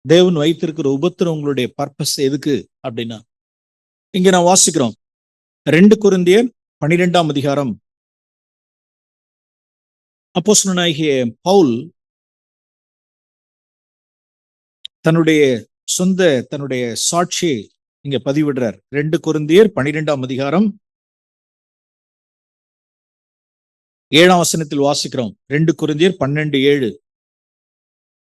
தேவன் வைத்திருக்கிற உபத்திரவங்களுடைய பர்பஸ் எதுக்கு அப்படின்னா, இங்க நான் வாசிக்கிறோம் 2 கொரிந்தியர் 12ஆம் அதிகாரம். அப்போஸ்தலனாகிய பவுல் தன்னுடைய சாட்சியை இங்க பதிவிடுறார். 2 கொரிந்தியர் 12ஆம் அதிகாரம் 7ஆம் வசனத்தில் வாசிக்கிறோம். 2 கொரிந்தியர் 12:7.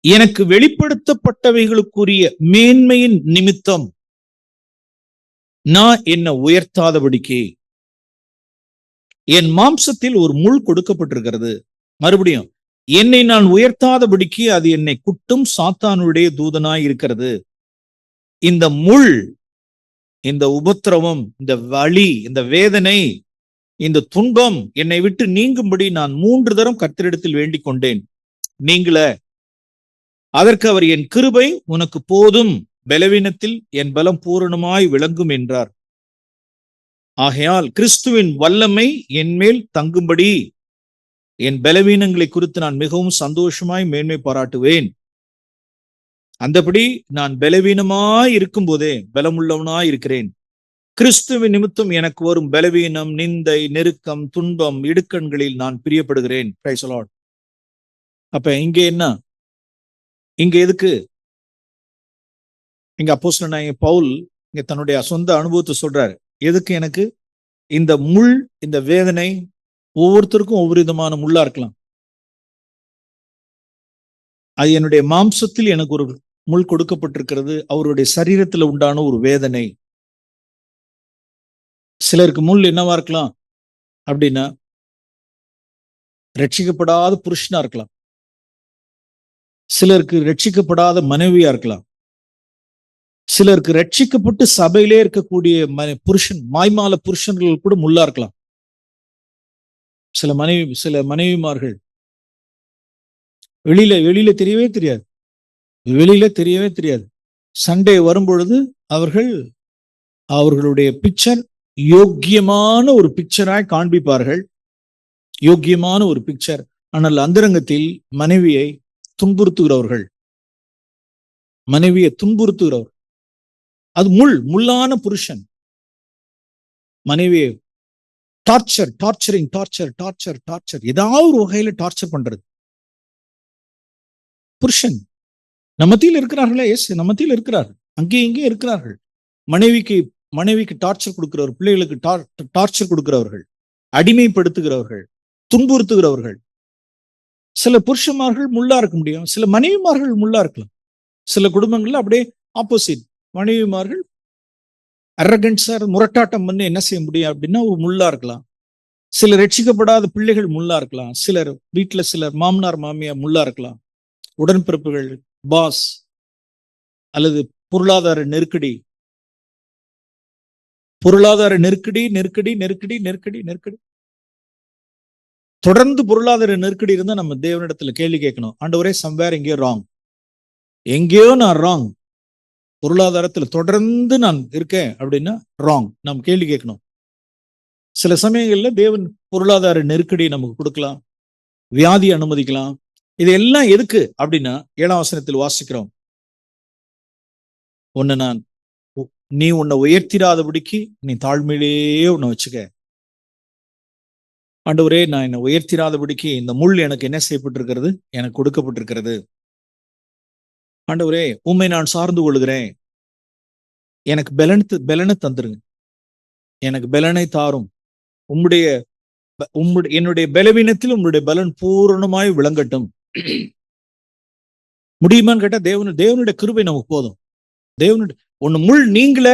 எனக்கு வெளிப்படுத்தப்பட்டவைகளுக்குரிய மேன்மையின் நிமித்தம் நான் என்னை உயர்த்தாதபடிக்கு என் மாம்சத்தில் ஒரு முள் கொடுக்கப்பட்டிருக்கிறது. மறுபடியும், என்னை நான் உயர்த்தாதபடிக்கு அது என்னை குட்டும் சாத்தானுடைய தூதனாய் இருக்கிறது. இந்த முள், இந்த உபத்திரவம், இந்த வலி, இந்த வேதனை, இந்த துன்பம் என்னை விட்டு நீங்கும்படி நான் 3 தரம் கர்த்தரிடத்தில் வேண்டிக் கொண்டேன். நீங்கள அதற்கு அவர், என் கிருபை உனக்கு போதும், பலவீனத்தில் என் பலம் பூரணமாய் விளங்கும் என்றார். ஆகையால் கிறிஸ்துவின் வல்லமை என் மேல் தங்கும்படி என் பலவீனங்களை குறித்து நான் மிகவும் சந்தோஷமாய் மேன்மை பாராட்டுவேன். அந்தபடி நான் பலவீனமாய் இருக்கும் போதே பலமுள்ளவனாய் இருக்கிறேன். கிறிஸ்துவின் நிமித்தம் எனக்கு வரும் பலவீனம், நிந்தை, நெருக்கம், துன்பம், இடுக்கண்களில் நான் பிரியப்படுகிறேன். Praise the Lord. அப்ப இங்க என்ன, இங்க எதுக்கு இங்க அப்போஸ்தலனாகிய பவுல் இங்க தன்னுடைய சொந்த அனுபவத்தை சொல்றாரு. எதுக்கு எனக்கு இந்த முள், இந்த வேதனை? ஒவ்வொருத்தருக்கும் ஒவ்வொரு விதமான முள்ளா இருக்கலாம். அது என்னுடைய மாம்சத்தில் எனக்கு ஒரு முள் கொடுக்கப்பட்டிருக்கிறது. அவருடைய சரீரத்தில் உண்டான ஒரு வேதனை. சிலருக்கு முள் என்னவா இருக்கலாம் அப்படின்னா, ரட்சிக்கப்படாத புருஷனா இருக்கலாம். சிலருக்கு ரட்சிக்கப்படாத மனைவியா இருக்கலாம். சிலருக்கு ரட்சிக்கப்பட்டு சபையிலே இருக்கக்கூடிய புருஷன், மாய்மால புருஷன்கள் கூட முள்ளா இருக்கலாம். சில மனைவிமார்கள் வெளியில தெரியவே தெரியாது. சண்டே வரும்பொழுது அவர்களுடைய பிக்சர் யோக்கியமான ஒரு பிக்சராய் காண்பிப்பார்கள். யோக்கியமான ஒரு பிக்சர். ஆனால் அந்தரங்கத்தில் மனைவியை துன்புறுத்துகிறவர்கள். அது முள்ளான புருஷன். மனைவியை டார்ச்சர், ஏதாவது ஒரு வகையில டார்ச்சர் பண்றது. புருஷன் நம்மத்தியில் இருக்கிறார்களே, எஸ், நம்மத்தியில் இருக்கிறார்கள், அங்கே இங்கே இருக்கிறார்கள். மனைவிக்கு டார்ச்சர் கொடுக்கிறவர், பிள்ளைகளுக்கு டார்ச்சர் கொடுக்கிறவர்கள், அடிமைப்படுத்துகிறவர்கள், துன்புறுத்துகிறவர்கள். சில புருஷன்மார்கள் முள்ளா இருக்க முடியும், சில மனைவிமார்கள் முள்ளா இருக்கலாம். சில குடும்பங்கள்ல அப்படியே ஆப்போசிட். மனைவிமார்கள் அரகன்ஸா முரட்டாட்டம் பண்ணி என்ன செய்ய முடியும் அப்படின்னா ஒரு முள்ளா இருக்கலாம். சில ரட்சிக்கப்படாத பிள்ளைகள் முள்ளா இருக்கலாம். சிலர் வீட்டுல சிலர் மாமனார் மாமியார் முள்ளா இருக்கலாம். உடன்பிறப்புகள், பாஸ், அல்லது பொருளாதார நெருக்கடி. தொடர்ந்து பொருளாதார நெருக்கடி இருந்தா நம்ம தேவனிடத்துல கேள்வி கேட்கணும். ஆண்டவரே, சம்வேர் எங்கேயோ நான் ராங். பொருளாதாரத்துல தொடர்ந்து நான் இருக்கேன் அப்படின்னா ராங். நம்ம கேள்வி கேட்கணும். சில சமயங்கள்ல தேவன் பொருளாதார நெருக்கடி நமக்கு கொடுக்கலாம், வியாதி அனுமதிக்கலாம். இதெல்லாம் எதுக்கு அப்படின்னா 7ஆம் வசனத்தில் வாசிக்கிறோம். நீ உன்னை உயர்த்திராதபடிக்கு நீ தாழ்மையிலேயே உன்னை வச்சுக்க. ஆண்டவரே, நான் என்னை உயர்த்திராதபடிக்கு இந்த முள் எனக்கு என்ன செய்யப்பட்டிருக்கிறது? எனக்கு கொடுக்கப்பட்டிருக்கிறது. ஆண்டவரே, உம்மை நான் சார்ந்து கொள்கிறேன். எனக்கு பலனை தந்துருங்க. எனக்கு பலனை தாரும். என்னுடைய பலவீனத்தில் உங்களுடைய பலன் பூரணமாய் விளங்கட்டும். முடியுமான்னு கேட்டா தேவனுடைய கிருபை நமக்கு போதும். முள் நீங்கள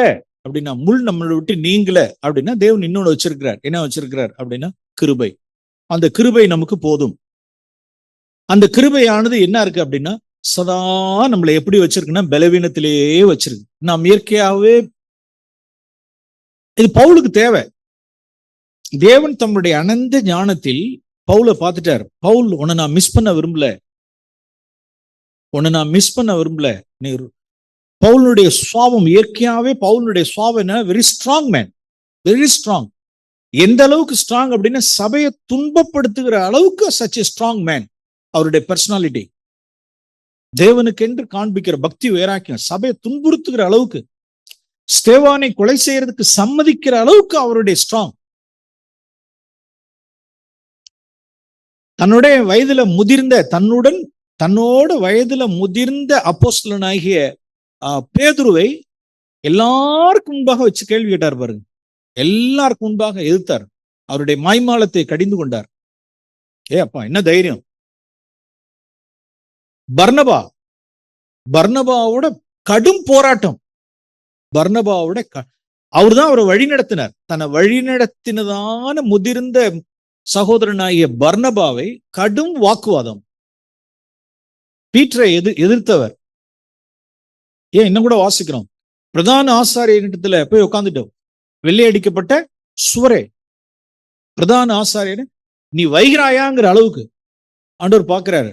அப்படின்னா, முள் நம்மளை விட்டு நீங்கள அப்படின்னா தேவன் இன்னொன்னு வச்சிருக்கிறார். என்ன வச்சிருக்கிறார் அப்படின்னா கிருபை. அந்த கிருபை நமக்கு போதும். அந்த கிருபையானது என்ன இருக்கு அப்படின்னா, சதா நம்மளை எப்படி வச்சிருக்குன்னா பலவீனத்திலேயே வச்சிருக்கு. நாம் இயற்கையாகவே, இது பவுலுக்கு தேவை. தேவன் தம்முடைய அனந்த ஞானத்தில் பவுலை பார்த்துட்டார். பவுல், உன்னை நான் மிஸ் பண்ண விரும்பல. நீ பவுலுடைய சுவாபம், இயற்கையாவே பவுலுடைய சுவாபம் என்ன? Very strong man, very strong. எந்த அளவுக்கு ஸ்ட்ராங் அப்படின்னா, சபையை துன்பப்படுத்துகிற அளவுக்கு சச் எ ஸ்ட்ராங் மேன். அவருடைய பர்சனாலிட்டி. தேவனுக்கென்று காண்பிக்கிற பக்தி வைராக்கியம், சபையை துன்புறுத்துகிற அளவுக்கு, ஸ்தேவானை கொலை செய்யறதுக்கு சம்மதிக்கிற அளவுக்கு அவருடைய ஸ்ட்ராங். தன்னுடைய வயதுல முதிர்ந்த தன்னோட வயதுல முதிர்ந்த அப்போஸ்தலனாகிய பேதுருவை எல்லாருக்கும் முன்பாக வச்சு கேள்வி கேட்டார் பாருங்க. எல்லாருக்கும் முன்பாக எதிர்த்தார். அவருடைய மாய்மாலத்தை கடிந்து கொண்டார். அப்பா என்ன தைரியம்! பர்னபாவோட கடும் போராட்டம். பர்னபாவோட அவர்தான் அவரை வழி நடத்தினார். தன்னை வழி நடத்தினதான முதிர்ந்த சகோதரனாகிய பர்னபாவை கடும் வாக்குவாதம். பீட்டரை எதிர்த்தவர். இன்னும் கூட வாசிக்கிறோம். பிரதான ஆசாரியனிடத்துல போய் உட்கார்ந்துட்டோம். வெள்ளை அடிக்கப்பட்ட சுவரே, பிரதான ஆசாரியர் நீ வைகிறாயாங்கிற அளவுக்கு ஆண்டவர் பார்க்கிறாரு.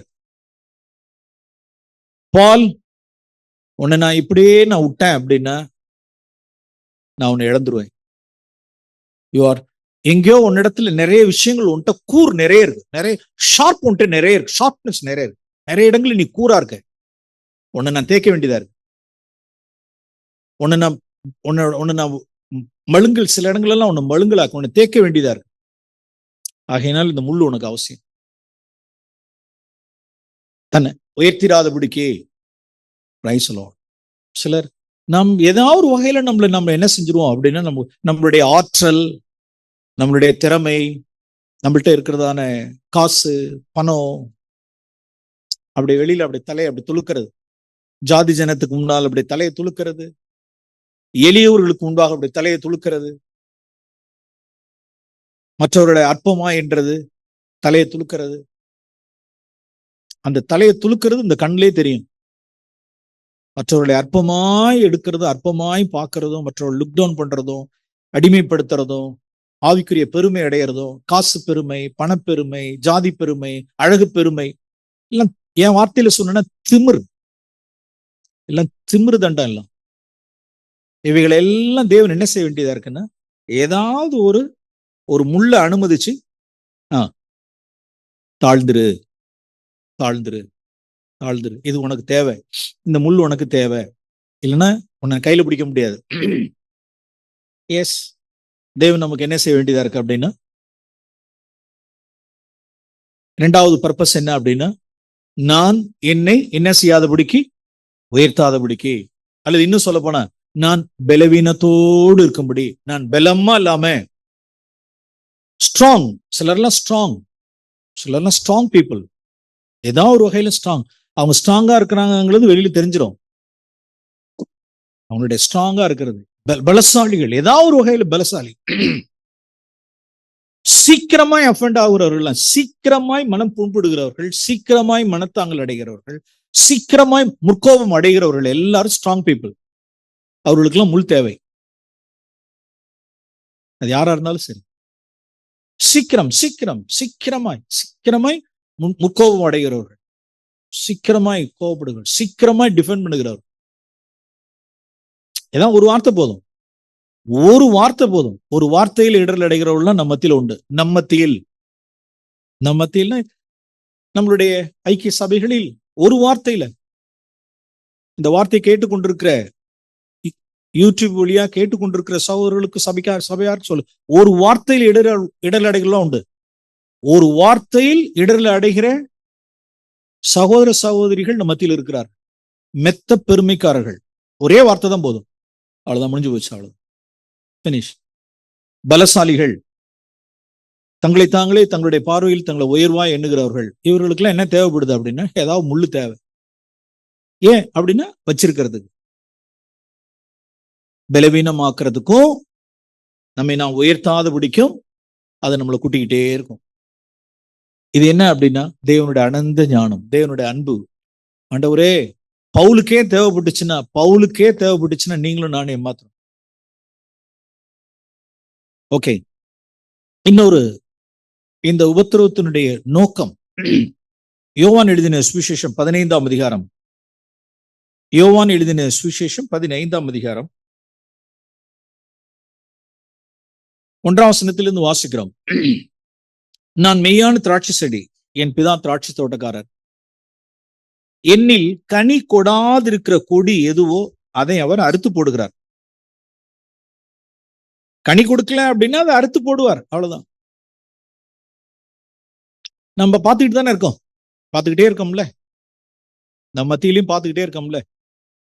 பால், உன்னை நான் இப்படியே நான் விட்டேன் அப்படின்னா நான் உன்னை இழந்துருவேன். எங்கேயோ உன்னிடத்துல நிறைய விஷயங்கள் உன்கிட்ட கூர் நிறைய இருக்கு, நிறைய ஷார்ப் உன்கிட்ட நிறைய இருக்கு, ஷார்ப்னஸ் நிறைய இருக்கு, நிறைய இடங்களில் நீ கூரா இருக்க. உன்னை நான் தேய்க்க வேண்டியதா இருக்கு. உன்னை நான் மழுங்கல், சில இடங்கள் எல்லாம் உன்னை மழுங்கலாக்க, உன்னை தேய்க்க வேண்டியதா இருக்கு. ஆகையினால் இந்த முள்ளு உனக்கு அவசியம். தன்னை உயர்த்திராதபடிக்கே சிலர் நாம் ஏதாவது ஒரு வகையில நம்ம என்ன செஞ்சிருவோம் அப்படின்னா, நம்மளுடைய ஆற்றல், நம்மளுடைய திறமை, நம்மள்ட்ட இருக்கிறதான காசு, பணம், அப்படி வெளியில அப்படி தலையை அப்படி துளுக்கிறது, ஜாதி ஜனத்துக்கு முன்னால் அப்படி தலையை துளுக்கிறது, எளியவர்களுக்கு முன்பாக அப்படி தலையை துளுக்கிறது, மற்றவருடைய அற்பமா என்றது தலையை துளுக்கிறது. அந்த தலையை துளுக்கிறது இந்த கண்ணிலே தெரியும். மற்றவர்களை அற்பமாய் எடுக்கிறதும், அற்பமாய் பார்க்கறதும், மற்றவர்கள் லுக் டவுன் பண்றதும், அடிமைப்படுத்துறதும், ஆவிக்குரிய பெருமை அடையிறதும், காசு பெருமை, பணப்பெருமை, ஜாதி பெருமை, அழகு பெருமை, எல்லாம் என் வார்த்தையில சொன்னா திமிரு, எல்லாம் திமிரு தண்டம். எல்லாம் இவைகளை எல்லாம் தேவன் என்ன செய்ய வேண்டியதா இருக்குன்னா, ஏதாவது ஒரு முள்ள அனுமதிச்சு தாழ்ந்துரு தாழ்ந்துரு தாழ்ந்துரு, இது உனக்கு தேவை, இந்த முள் உனக்கு தேவை, இல்லைன்னா உன்னை கையில பிடிக்க முடியாது. எஸ், தேவன் நமக்கு என்ன செய்ய வேண்டியதா இருக்கு அப்படின்னா, இரண்டாவது பர்பஸ் என்ன அப்படின்னா, நான் என்னை என்ன செய்யாதபடிக்கு, உயர்த்தாதபடிக்கு, அல்லது இன்னும் சொல்ல போனா நான் பலவீனத்தோடு இருக்கும்படி, நான் பலமா இல்லாம ஸ்ட்ராங். சிலர்லாம் ஸ்ட்ராங் பீப்புள், ஏதாவது ஒரு வகையில ஸ்ட்ராங். அவங்க ஸ்ட்ராங்கா இருக்கிறாங்கிறது வெளியில தெரிஞ்சிடும். அவங்களுடைய ஸ்ட்ராங்கா இருக்கிறது பலசாலிகள், ஏதாவது ஒரு வகையில பலசாலி. சீக்கிரமாய் அஃபெண்ட் ஆகுறவர்கள், சீக்கிரமாய் மனம் புண்படுகிறவர்கள், சீக்கிரமாய் மனத்தாங்கல் அடைகிறவர்கள், சீக்கிரமாய் முற்கோபம் அடைகிறவர்கள் எல்லாரும் ஸ்ட்ராங் பீப்புள். அவர்களுக்கெல்லாம் முள் தேவை. அது யாரா இருந்தாலும் சரி, சீக்கிரமாய் முற்கோபம் அடைகிறவர்கள், சீக்கிரமாய் கோபப்படுகிறவர்கள், சீக்கிரமாய் டிஃபெண்ட் பண்ணுகிறவர்கள். ஏதாவது ஒரு வார்த்தை போதும், ஒரு வார்த்தையில் இடர்கள் அடைகிறவர்கள் நம்ம மத்தியில் உண்டு. நம்மத்தியில் நம்மளுடைய ஐக்கிய சபைகளில் ஒரு வார்த்தையில, இந்த வார்த்தை கேட்டுக்கொண்டிருக்கிற, யூடியூப் வழியா கேட்டுக்கொண்டிருக்கிற சகோதரர்களுக்கு, சபையாருக்கு சொல்லு, ஒரு வார்த்தையில் இடர்கள் அடைகள்லாம் உண்டு. ஒரு வார்த்தையில் இடர்கள் அடைகிற சகோதர சகோதரிகள் நம்ம மத்தியில் இருக்கிறார். மெத்த பெருமைக்காரர்கள், ஒரே வார்த்தை தான் போதும், அவ்வளவுதான், முடிஞ்சு போச்சு, அவ்வளவு, பினிஷ். பலசாலிகள், தங்களை தாங்களே தங்களுடைய பார்வையில் தங்களை உயர்வாய் எண்ணுகிறவர்கள், இவர்களுக்கெல்லாம் என்ன தேவைப்படுது அப்படின்னா, ஏதாவது முள்ளு தேவை. ஏன் அப்படின்னா, வச்சிருக்கிறதுக்கு, பலவீனமாக்குறதுக்கும், நம்மை நான் உயர்த்தாத பிடிக்கும், அதை நம்மளை கூட்டிக்கிட்டே இருக்கும். இது என்ன அப்படின்னா, தேவனுடைய அனந்த ஞானம், தேவனுடைய அன்பு. ஆண்டவரே, பவுலுக்கே தேவைப்பட்டுச்சுன்னா நீங்களும் நானே மாத்திரம். ஓகே, இன்னொரு, இந்த உபத்திரவத்தினுடைய நோக்கம், யோவான் எழுதின சுவிசேஷம் 15ஆம் அதிகாரம், 1ஆம் வசனத்திலிருந்து வாசிக்கிறோம். நான் மெய்யான திராட்சை செடி, என் பிதா திராட்சை தோட்டக்காரர். என்னில் கனி கொடாதிருக்கிற கொடி எதுவோ அதை அவர் அறுத்து போடுகிறார். கனி கொடுக்கல அப்படின்னா அதை அறுத்து போடுவார், அவ்வளவுதான். நம்ம பார்த்துக்கிட்டு தானே இருக்கோம், பார்த்துக்கிட்டே இருக்கோம்ல, நம்ம மத்தியிலையும் பார்த்துக்கிட்டே இருக்கோம்ல.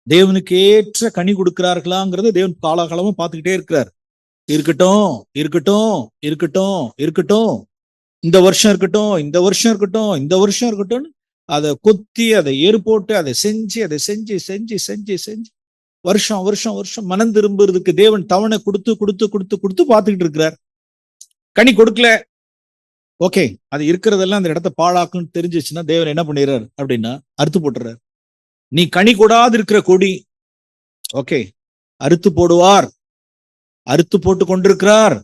தேவனுக்கு ஏற்ற கனி கொடுக்கிறார்களாங்கிறத தேவன் காலாகாலமா பார்த்துக்கிட்டே இருக்கிறார். இருக்கட்டும் இருக்கட்டும் இருக்கட்டும் இருக்கட்டும், இந்த வருஷம் இருக்கட்டும், இந்த வருஷம் இருக்கட்டும், இந்த வருஷம் இருக்கட்டும், அதை கொத்தி அதை ஏறு போட்டு அதை செஞ்சு அதை செஞ்சு செஞ்சு செஞ்சு செஞ்சு வருஷம் வருஷம் வருஷம் மனம் திரும்புறதுக்கு தேவன் தவணை கொடுத்து கொடுத்து கொடுத்து கொடுத்து பார்த்துக்கிட்டு இருக்கிறார். கனி கொடுக்கல, ஓகே, அது இருக்கிறதெல்லாம் அந்த இடத்த பாழாக்குன்னு தெரிஞ்சிச்சுன்னா தேவன் என்ன பண்ணிடுறாரு அப்படின்னா அறுத்து போட்டுறாரு. நீ கனி கொடாது இருக்கிற கொடி, ஓகே, அறுத்து போடுவார், அறுத்து போட்டு கொண்டிருக்கிறார்.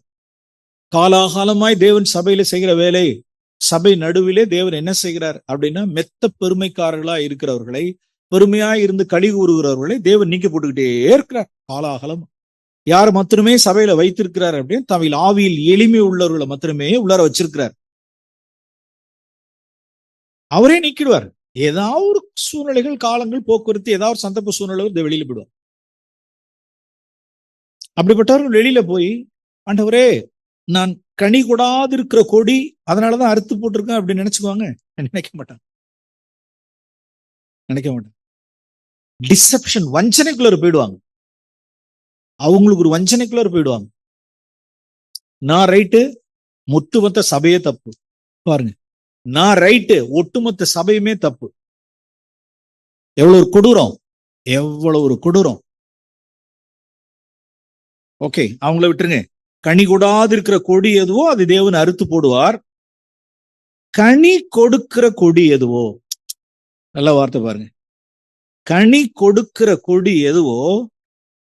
காலாகாலமாய் தேவன் சபையில செய்கிற வேலை, சபை நடுவிலே தேவன் என்ன செய்கிறார் அப்படின்னா மெத்த பெருமைக்காரர்களா இருக்கிறவர்களை, பெருமையா இருந்து களி கூறுகிறவர்களை தேவன் நீக்கி போட்டுக்கிட்டே இருக்கிறார் காலாகாலம். யார் மாத்திரமே சபையில வைத்திருக்கிறார் அப்படின்னு தமிழ் ஆவியில் எளிமை உள்ளவர்களை மாத்திரமே உள்ளார வச்சிருக்கிறார். அவரே நீக்கிடுவார். ஏதாவது ஒரு சூழ்நிலைகள், காலங்கள், போக்குவரத்து, ஏதாவது ஒரு சந்தர்ப்ப சூழ்நிலை வெளியில போயிடுவார். அப்படிப்பட்டவர்கள் வெளியில போய், ஆண்டவரே நான் கனி கொடாது இருக்கிற கொடி, அதனாலதான் அறுத்து போட்டிருக்கேன் அப்படின்னு நினைச்சுக்குவாங்க? நினைக்க மாட்டாங்க, நினைக்க மாட்டாங்க. டிசெப்ஷன், வஞ்சனைக்குள்ள போயிடுவாங்க. அவங்களுக்கு ஒரு வஞ்சனைக்குள்ள போயிடுவாங்க. நான் ரைட்டு, ஒட்டுமொத்த சபையே தப்பு. பாருங்க, நான் ரைட்டு, ஒட்டுமொத்த சபையுமே தப்பு. எவ்வளவு ஒரு கொடூரம், எவ்வளவு ஒரு கொடூரம். ஓகே, அவங்கள விட்டுருங்க. கனி கொடாது இருக்கிற கொடி எதுவோ அது தேவன் அறுத்து போடுவார். கனி கொடுக்கிற கொடி எதுவோ, நல்ல வார்த்தை பாருங்க, கனி கொடுக்கிற கொடி எதுவோ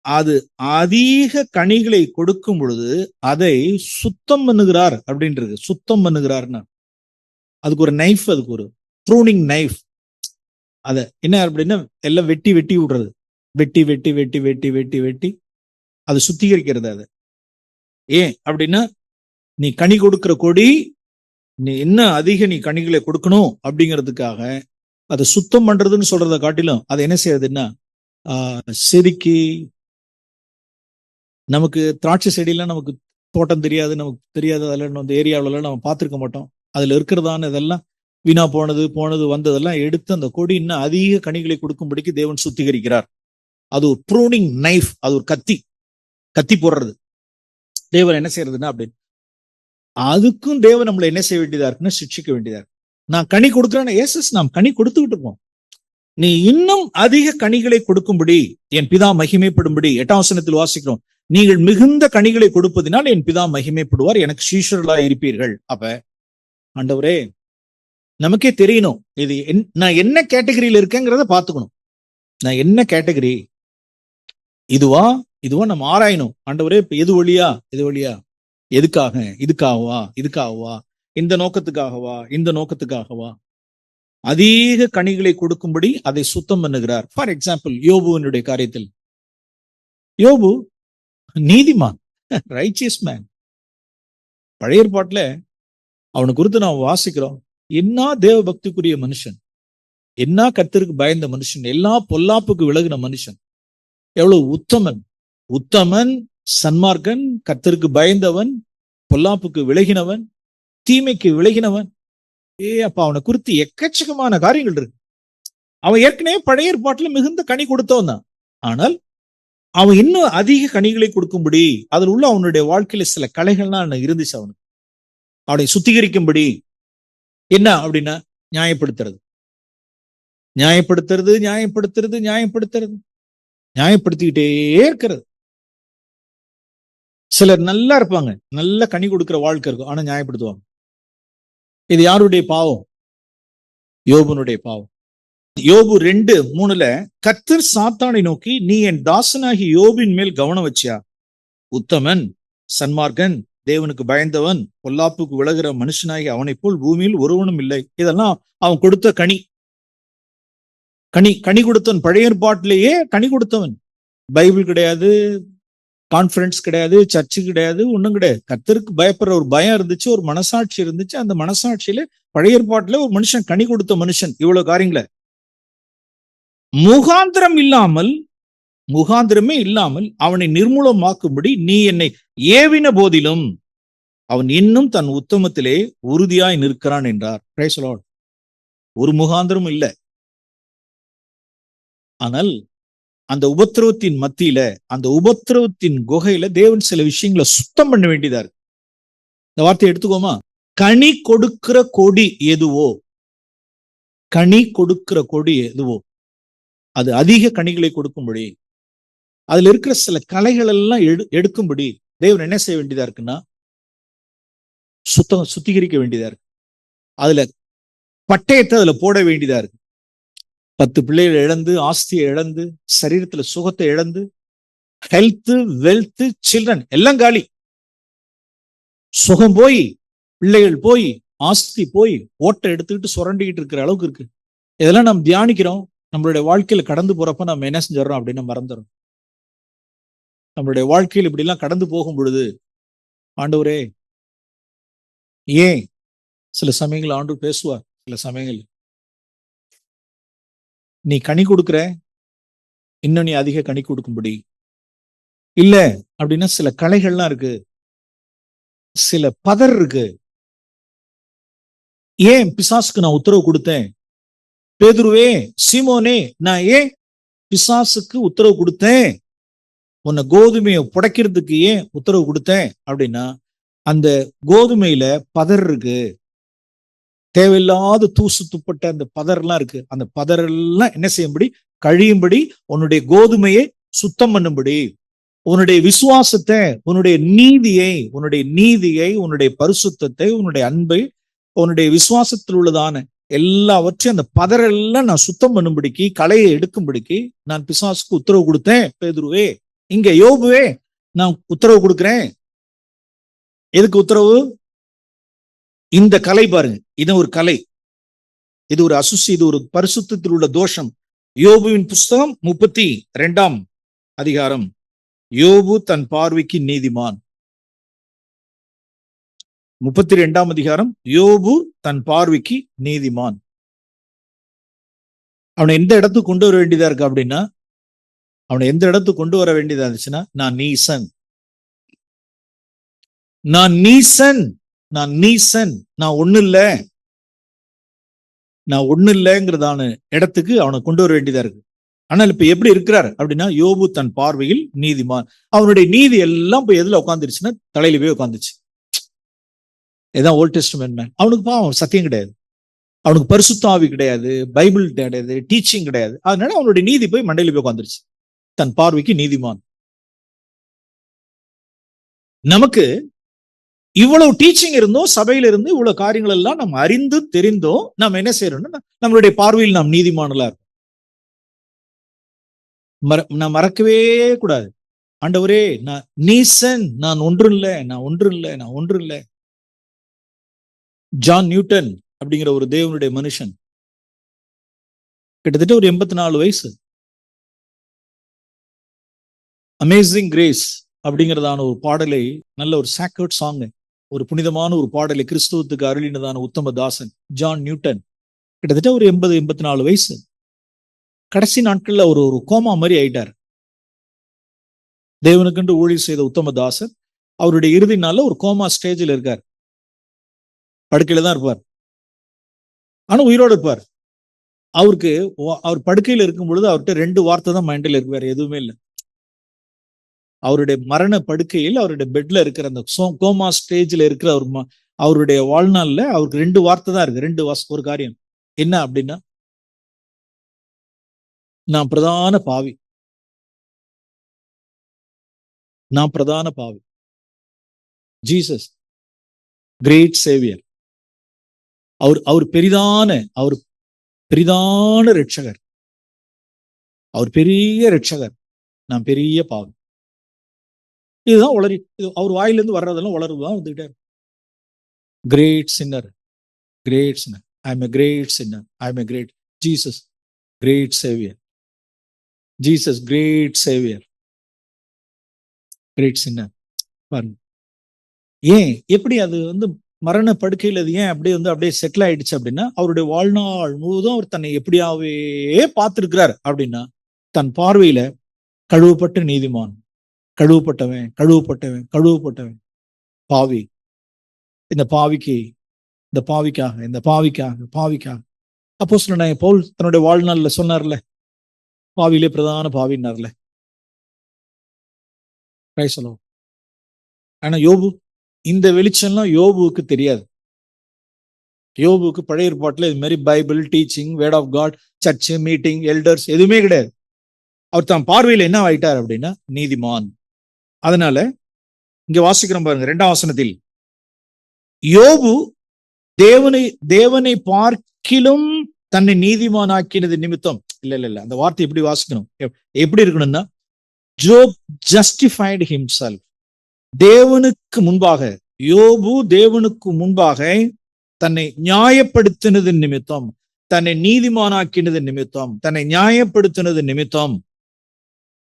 அது அதிக கனிகளை கொடுக்கும் பொழுது அதை சுத்தம் பண்ணுகிறார் அப்படின்றது. சுத்தம் பண்ணுகிறார்னா அதுக்கு ஒரு நைஃப், அதுக்கு ஒரு ப்ரூனிங் நைஃப். அத என்ன அப்படின்னா எல்லாம் வெட்டி வெட்டி விடுறது, வெட்டி வெட்டி வெட்டி வெட்டி வெட்டி வெட்டி அது சுத்திகரிக்கிறது. அது ஏன் அப்படின்னா நீ கனி கொடுக்கிற கொடி, நீ என்ன அதிக நீ கனிகளை கொடுக்கணும் அப்படிங்கிறதுக்காக அதை சுத்தம் பண்றதுன்னு சொல்றதை காட்டிலும் அதை என்ன செய்யறதுன்னா செதுக்கி, நமக்கு திராட்சை செடியெல்லாம் நமக்கு தோட்டம் தெரியாது, நமக்கு தெரியாது, அதெல்லாம் அந்த ஏரியாவில நம்ம பார்த்துருக்க மாட்டோம். அதுல இருக்கிறதான இதெல்லாம் வீணா போனது வந்ததெல்லாம் எடுத்து அந்த கொடி இன்னும் அதிக கனிகளை கொடுக்கும்படிக்கு தேவன் சுத்திகரிக்கிறார். அது ஒரு ப்ரூனிங் நைஃப், அது ஒரு கத்தி போடுறது. தேவன் என்ன செய்யறதுன்னா அப்படின்னு அதுக்கும் தேவன் நம்மளை என்ன செய்ய வேண்டியதா இருக்குன்னா சிக்ஷிக்க வேண்டியதா இருக்கு. நான் கனி கொடுக்குறேன்னா ஏசஸ் நாம் கனி கொடுத்துக்கிட்டு இருப்போம். நீ இன்னும் அதிக கனிகளை கொடுக்கும்படி என் பிதா மகிமைப்படும்படி 8ஆம் வசனத்தில் வாசிக்கிறோம், நீங்கள் மிகுந்த கனிகளை கொடுப்பதினால் என் பிதா மகிமைப்படுவார், எனக்கு சீஷர்களா இருப்பீர்கள். அப்ப ஆண்டவரே நமக்கே தெரியணும் இது நான் என்ன கேட்டகரியில இருக்கேங்கிறத பாத்துக்கணும். நான் என்ன கேட்டகரி, இதுவா நம்ம ஆராயணும். ஆண்டவரே எது வழியா, இதுக்காகவா, இந்த நோக்கத்துக்காகவா அதிக கனிகளை கொடுக்கும்படி அதை சுத்தம் பண்ணுகிறார். ஃபார் எக்ஸாம்பிள், யோபுவினுடைய காரியத்தில், யோபு நீதிமான், ரைச்சியஸ் மேன். பழைய ஏற்பாட்டுல அவனை குறித்து நாம் வாசிக்கிறோம், என்ன தேவ பக்திக்குரிய மனுஷன், என்ன கர்த்தருக்கு பயந்த மனுஷன், எல்லா பொல்லாப்புக்கு விலகின மனுஷன், எவ்வளவு உத்தமன், சன்மார்க்கன், கர்த்தருக்கு பயந்தவன், பொல்லாப்புக்கு விலகினவன், தீமைக்கு விலகினவன். அப்ப அவனை குறித்து எக்கச்சக்கமான காரியங்கள் இருக்கு. அவன் ஏற்கனவே பழைய ஏற்பாட்டுல மிகுந்த கனி கொடுத்தவன் தான். ஆனால் அவன் இன்னும் அதிக கனிகளை கொடுக்கும்படி அதில் உள்ள அவனுடைய வாழ்க்கையில சில கலைகள்லாம் இருந்துச்சு. அவனை சுத்திகரிக்கும்படி என்ன அப்படின்னா நியாயப்படுத்திக்கிட்டே இருக்கிறது. சிலர் நல்லா இருப்பாங்க, நல்ல கனி கொடுக்கிற வாழ்க்கை இருக்கும், ஆனா நியாயப்படுத்துவாங்க. இது யாருடைய பாவம்? யோபுனுடைய பாவம். யோபு 2:3 கர்த்தர் சாத்தானை நோக்கி, நீ என் தாசனாகி யோபின் மேல் கவனம் வச்சியா? உத்தமன், சன்மார்க்கன், தேவனுக்கு பயந்தவன், பொல்லாப்புக்கு விலகிற மனுஷனாகி அவனை போல் பூமியில் ஒருவனும் இல்லை. இதெல்லாம் அவன் கொடுத்த கனி கொடுத்தவன். பழைய ஏற்பாட்டிலேயே கனி கொடுத்தவன். பைபிள் கிடையாது, கான்ஃபரன்ஸ் கிடையாது, சர்ச்சு கிடையாது, ஒண்ணும் கிடையாது. கர்த்தருக்கு பயப்படுற ஒரு பயம் இருந்துச்சு, ஒரு மனசாட்சி இருந்துச்சு. அந்த மனசாட்சியில பழைய ஏற்பாட்டுல ஒரு மனுஷன் கனி கொடுத்த மனுஷன் இவ்வளவு காரியங்களை முகாந்திரமே இல்லாமல் அவனை நிர்மூலமாக்கும்படி நீ என்னை ஏவின போதிலும் அவன் இன்னும் தன் உத்தமத்திலே உறுதியாய் நிற்கிறான் என்றார். Praise the Lord. ஒரு முகாந்திரம் இல்லை. ஆனால் அந்த உபத்திரவத்தின் மத்தியில, அந்த உபத்திரவத்தின் குகையில தேவன் சில விஷயங்களை சுத்தம் பண்ண வேண்டியதா இருக்கு. இந்த வார்த்தையை எடுத்துக்கோமா. கனி கொடுக்கிற கொடி எதுவோ, கனி கொடுக்கிற கொடி எதுவோ அது அதிக கனிகளை கொடுக்கும்படி, அதுல இருக்கிற சில களைகள் எல்லாம் எடுக்கும்படி தேவன் என்ன செய்ய வேண்டியதா இருக்குன்னா, சுத்திகரிக்க வேண்டியதா இருக்கு. அதுல பட்டயத்தை அதுல போட வேண்டியதா இருக்கு. 10 பிள்ளைகளை இழந்து, ஆஸ்தியை இழந்து, சரீரத்துல சுகத்தை இழந்து, ஹெல்த், வெல்த், சில்ட்ரன் எல்லாம் காலி. சுகம் போய், பிள்ளைகள் போய், ஆஸ்தி போய், ஓட்டை எடுத்துக்கிட்டு சுரண்டிக்கிட்டு இருக்கிற அளவுக்கு இருக்கு. இதெல்லாம் நாம் தியானிக்கிறோம். நம்மளுடைய வாழ்க்கையில கடந்து போறப்ப நம்ம என்ன செஞ்சிடறோம் அப்படின்னு மறந்துடும். நம்மளுடைய வாழ்க்கையில் இப்படி எல்லாம் கடந்து போகும் பொழுது, ஆண்டவரே ஏன் சில சமயங்கள் ஆண்டு பேசுவார். சில சமயங்கள் நீ கனி கொடுக்கிற, இன்னும் நீ அதிக கனி கொடுக்கும்படி. இல்ல அப்படின்னா சில கலைகள்லாம் இருக்கு, சில பதர் இருக்கு. ஏன் பிசாசுக்கு நான் உத்தரவு கொடுத்தேன்? பேதுருவே, சீமோனே, நான் ஏன் பிசாசுக்கு உத்தரவு கொடுத்தேன்? உன்னை கோதுமையை புடைக்கிறதுக்கு ஏன் உத்தரவு கொடுத்தேன் அப்படின்னா, அந்த கோதுமையில பதர் இருக்கு, தேவையில்லாத தூசு துப்பட்ட அந்த பதர்லாம் இருக்கு. அந்த பதரெல்லாம் என்ன செய்யும்படி, கழியும்படி, உன்னுடைய கோதுமையை சுத்தம் பண்ணும்படி, உன்னுடைய விசுவாசத்தை, உன்னுடைய நீதியை, உன்னுடைய பரிசுத்தத்தை, உன்னுடைய அன்பை, உன்னுடைய விசுவாசத்தில் உள்ளதான எல்லாவற்றையும் அந்த பதரெல்லாம் நான் சுத்தம் பண்ணும்படிக்கு, களையை எடுக்கும்படிக்கு நான் பிசாசுக்கு உத்தரவு கொடுத்தேன். பேதுருவே, இங்க யோபுவே, நான் உத்தரவு கொடுக்கிறேன். எதுக்கு உத்தரவு? இந்த கலை பாருங்க, இது ஒரு கலை, இது ஒரு அசுசி, இது ஒரு பரிசுத்தத்தில் உள்ள தோஷம். யோபுவின் புஸ்தகம் 32ஆம் அதிகாரம். யோபு தன் பார்வைக்கு நீதிமான். 32ஆம் அதிகாரம். யோபு தன் பார்வைக்கு நீதிமான். அவனை எந்த இடத்துக்கு கொண்டு வர வேண்டியதா இருக்கு அப்படின்னா, அவனை எந்த இடத்துக்கு கொண்டு வர வேண்டியதா இருந்துச்சுன்னா, நான் நீசன், நான் ஒண்ணு இல்லைங்கிறதான இடத்துக்கு அவனை கொண்டு வர வேண்டியதா இருக்கு. ஆனால் இப்ப எப்படி இருக்கிறார் அப்படின்னா, யோபு தன் பார்வையில் நீதிமான். அவனுடைய நீதி எல்லாம் போய் எதுல உட்காந்துருச்சுன்னா, தலையில போய் உட்காந்துச்சு. இதான் ஓல்ட் டெஸ்டமென்ட் மேன். அவனுக்கு பாவம் சத்தியம் கிடையாது, அவனுக்கு பரிசுத்த ஆவி கிடையாது, பைபிள் கிடையாது, டீச்சிங் கிடையாது. அதனால அவனுடைய நீதி போய் மண்டையில போய் உட்காந்துருச்சு. தன் பார்வைக்கு நீதிமான். நமக்கு இவ்வளவு டீச்சிங் இருந்தோம், சபையில இருந்து இவ்வளவு காரியங்கள் எல்லாம் நம்ம அறிந்து தெரிந்தோம். நாம் என்ன செய்யறோம்னா, நம்மளுடைய பார்வையில் நாம் நீதிமானலா இருக்கும். நான் மறக்கவே கூடாது. ஆண்டவரே, நான் நீசன், நான் ஒன்று இல்லை. ஜான் நியூட்டன் அப்படிங்கிற ஒரு தேவனுடைய மனுஷன், கிட்டத்தட்ட ஒரு 84 வயசு. அமேசிங் கிரேஸ் அப்படிங்கிறதான ஒரு பாடலை, நல்ல ஒரு சாக்ரட் சாங், ஒரு புனிதமான ஒரு பாடலை கிறிஸ்துவத்துக்கு அருளினதான உத்தம தாசன் ஜான் நியூட்டன், கிட்டத்தட்ட ஒரு 80-84 வயசு. கடைசி நாட்கள்ல ஒரு கோமா மாதிரி ஆயிட்டார். தேவனுக்கென்று ஊழியர் செய்த உத்தம தாசன் அவருடைய இறுதி நாள்ல ஒரு கோமா ஸ்டேஜில் இருக்கார். படுக்கையில தான் இருப்பார், ஆனா உயிரோடு இருப்பார். அவருக்கு, அவர் படுக்கையில் இருக்கும் பொழுது அவர்கிட்ட 2 வார்த்தை தான் மைண்டில் இருக்கு, வேற எதுவுமே இல்லை. அவருடைய மரண படுக்கையில், அவருடைய பெட்ல இருக்கிற அந்த கோமா ஸ்டேஜ்ல இருக்கிற அவருடைய வாழ்நாள்ல அவருக்கு 2 வார்த்தை தான் இருக்கு. 2 ஒரு காரியம் என்ன அப்படின்னா, நான் பிரதான பாவி, ஜீசஸ் கிரேட் சேவியர். அவர் பெரிதான ரட்சகர், அவர் பெரிய ரட்சகர், நான் பெரிய பாவி. இதுதான் உளறி, அவர் வாயிலிருந்து வர்றதெல்லாம் உளறுதான் வந்துகிட்டே. Great sinner, I am a great sinner, I am a great Jesus great saviour, Jesus great saviour, great sinner. பாருங்க ஏன் எப்படி அது மரண படுக்கையில் அது ஏன் அப்படியே அப்படியே செட்டில் ஆயிடுச்சு அப்படின்னா, அவருடைய வாழ்நாள் முழுவதும் அவர் தன்னை எப்படியாவே பார்த்திருக்கிறார். அப்படின்னா தன் பார்வையில கழுவப்பட்ட நீதிமான், கழுவப்பட்டவன், கழுவப்பட்டவன், கழுவப்பட்டவன், பாவி, இந்த பாவிக்காக அப்போஸ்தலனாகிய பவுல் தன்னுடைய வாழ்நாள்ல சொன்னார்ல, பாவியிலே பிரதான பாவின்னார்ல. ஆனா யோபு, இந்த வெளிச்சம்லாம் யோபுவுக்கு தெரியாது. யோபுவுக்கு பழைய ஏற்பாட்டுல இது மாதிரி Bible teaching, word of God, church meeting, elders எதுவுமே கிடையாது. அவர் தான் பார்வையில் என்ன ஆயிட்டார் அப்படின்னா நீதிமான். அதனால இங்க வாசிக்கிறோம் பாருங்க, 2ஆம் வசனத்தில், யோபு தேவனை பார்க்கிலும் தன்னை நீதிமான் ஆக்கினது நிமித்தம். இல்ல அந்த வார்த்தை எப்படி வாசிக்கணும், எப்படி இருக்கணும்னா, ஜோப் ஜஸ்டிஃபைடு ஹிம்செல்ஃப். தேவனுக்கு முன்பாக, யோபு தேவனுக்கு முன்பாக தன்னை நியாயப்படுத்தினது நிமித்தம், தன்னை நீதிமானாக்கினது நிமித்தம், தன்னை நியாயப்படுத்தினது நிமித்தம்.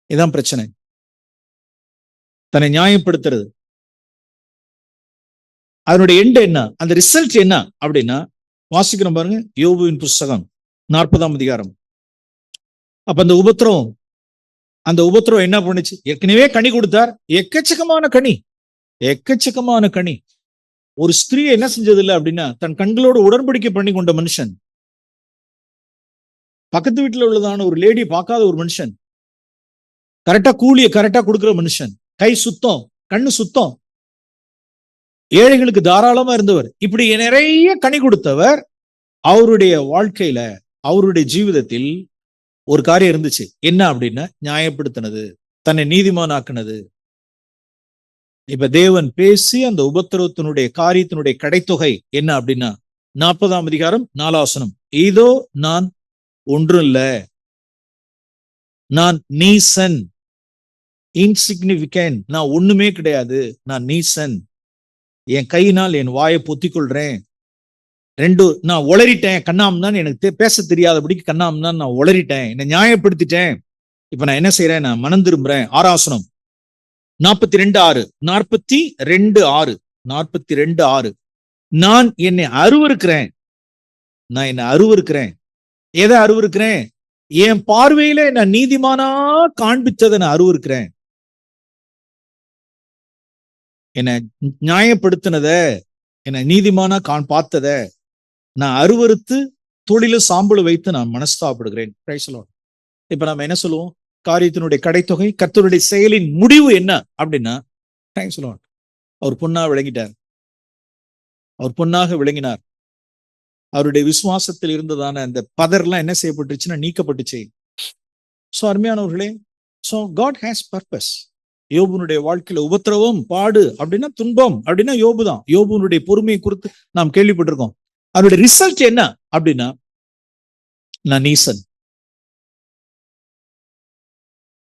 இதான் பிரச்சனை, தன்னை நியாயப்படுத்துறது. அதனுடைய எண்ட் என்ன, அந்த ரிசல்ட் என்ன அப்படின்னா வாசிக்கிறோம் பாருங்க, யோபுவின் புஸ்தகம் 40ஆம் அதிகாரம். அப்ப அந்த உபத்திரவம் என்ன பண்ணுச்சு? ஏற்கனவே கனி கொடுத்தார், எக்கச்சக்கமான கனி. ஒரு ஸ்திரீயை என்ன செஞ்சது இல்லை அப்படின்னா, தன் கண்களோடு உடன்படிக்கை பண்ணி கொண்ட மனுஷன், பக்கத்து வீட்டுல உள்ளதான ஒரு லேடி பார்க்காத ஒரு மனுஷன், கரெக்டா கூலியை கரெக்டா கொடுக்கிற மனுஷன், கை சுத்தம், கண்ணு சுத்தம், ஏழைகளுக்கு தாராளமா இருந்தவர், இப்படி நிறைய கனி கொடுத்தவர். அவருடைய வாழ்க்கையில, அவருடைய ஜீவிதத்தில் ஒரு காரியம் இருந்துச்சு. என்ன அப்படின்னா, நியாயப்படுத்தினது, தன்னை நீதிமானாக்குனது. இப்ப தேவன் பேசி அந்த உபத்திரவத்தினுடைய காரியத்தினுடைய கடைத்தொகை என்ன அப்படின்னா 40ஆம் அதிகாரம் 4ஆம் வசனம், இதோ நான் ஒன்றும் இல்ல, நான் நீசன், இன்சிக்னிபிகன்ட், நான் ஒண்ணுமே கிடையாது, நான் நீசன், என் கையினால் என் வாயை பொத்திக் கொள்றேன், நான் உளறிட்டேன், கண்ணாம்தான், எனக்கு பேச தெரியாதபடிக்கு கண்ணாம்தான் நான் உளறிட்டேன், என்னை நியாயப்படுத்திட்டேன், இப்ப நான் என்ன செய்யறேன், நான் மனம் திரும்புறேன். 6ஆம் வசனம் 42:6 நான் என்னை அருவருக்கிறேன், எதை அருவருக்கிறேன்? என் பார்வையில நான் நீதிமானா காண்பித்ததை நான் அருவருக்கிறேன். என்னை நியாயப்படுத்தினத, என்னை நீதிமானா பார்த்தத நான் அருவருத்து தொழில சாம்பல் வைத்து நான் மனஸ்தாபப்படுகிறேன். இப்ப நம்ம என்ன சொல்லுவோம்? காரியத்தினுடைய கடைத்தொகை, கர்த்தருடைய செயலின் முடிவு என்ன அப்படின்னா, அவர் பொன்னாக விளங்கினார். அவருடைய விசுவாசத்தில் இருந்ததான அந்த பதர்லாம் என்ன செய்யப்பட்டுச்சுன்னா நீக்கப்பட்டுச்சு. சோ அருமையானவர்களே, சோ காட் ஹேஸ் பர்பஸ். யோபுனுடைய வாழ்க்கையில உபத்திரவம், பாடு அப்படின்னா துன்பம் அப்படின்னா யோபு தான். யோபுனுடைய பொறுமையை குறித்து நாம் கேள்விப்பட்டிருக்கோம். அவருடைய ரிசல்ட் என்ன அப்படின்னா, நான் நீசன்,